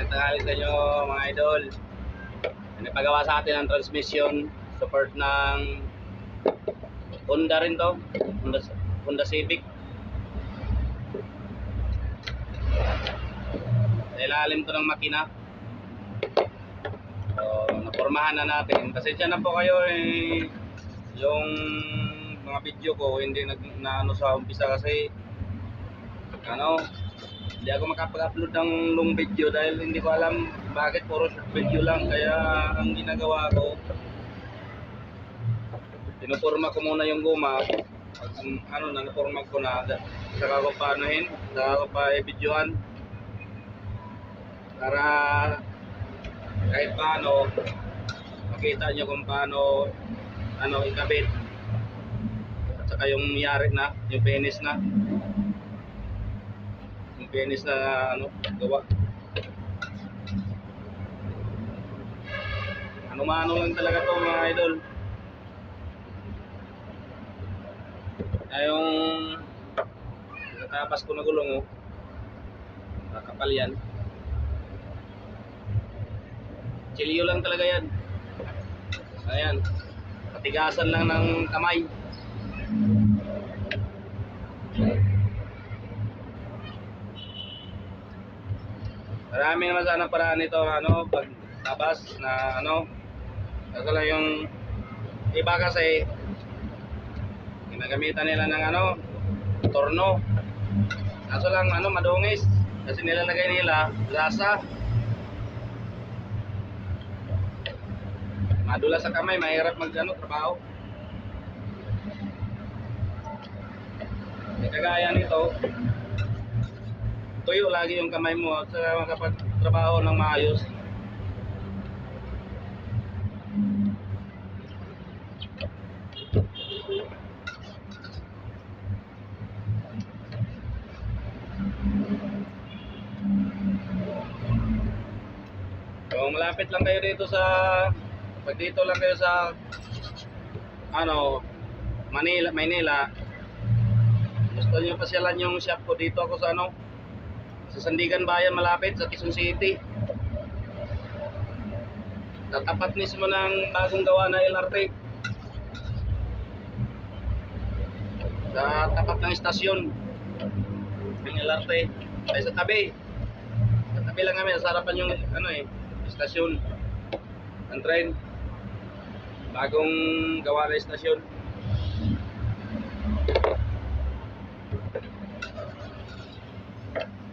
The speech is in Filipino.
Magandang tanghali sa inyo mga idol. Pinapagawa sa atin ang transmission, support ng Honda rin to, Honda Civic. Sa ilalim to ng makina. So, napormahan na natin. Pasensya na po kayo yung mga video ko hindi na ano sa umpisa kasi hindi ako makapag-upload ng long video dahil hindi ko alam bakit puro short video lang. Kaya ang ginagawa ko, pinuporma ko muna yung guma. Naporma ko na, saka ko paanohin, saka ko pa i-videohan para kahit paano makita nyo kung paano ikabit at saka yung yari na, yung finish na gawa. Ano-mano lang talaga to mga idol. Ay yung natapas ko na gulong nakapal yan. Chilyo lang talaga yan. Ayan, patigasan lang ng kamay. Marami naman sana paraan nito pag tabas na kaso lang yung iba kasi ginagamitan nila ng torno. Kaso lang madungis kasi nilalagay nila grasa. Madula sa kamay, mahirap trabaho. Kagaya nito, tuyo lagi yung kamay mo at makapagtrabaho ng maayos. So malapit lang kayo dito pag dito lang kayo sa Maynila, gusto niyo pasyalan yung shop ko dito ako sa Sandigan Bayan, malapit sa Quezon City. Tatapat mismo ng bagong gawa na LRT. Sa tapat ng istasyon ng LRT. Ay sa tabi. Sa tabi lang kami, sa harapan yung istasyon ng train. Bagong gawa na istasyon.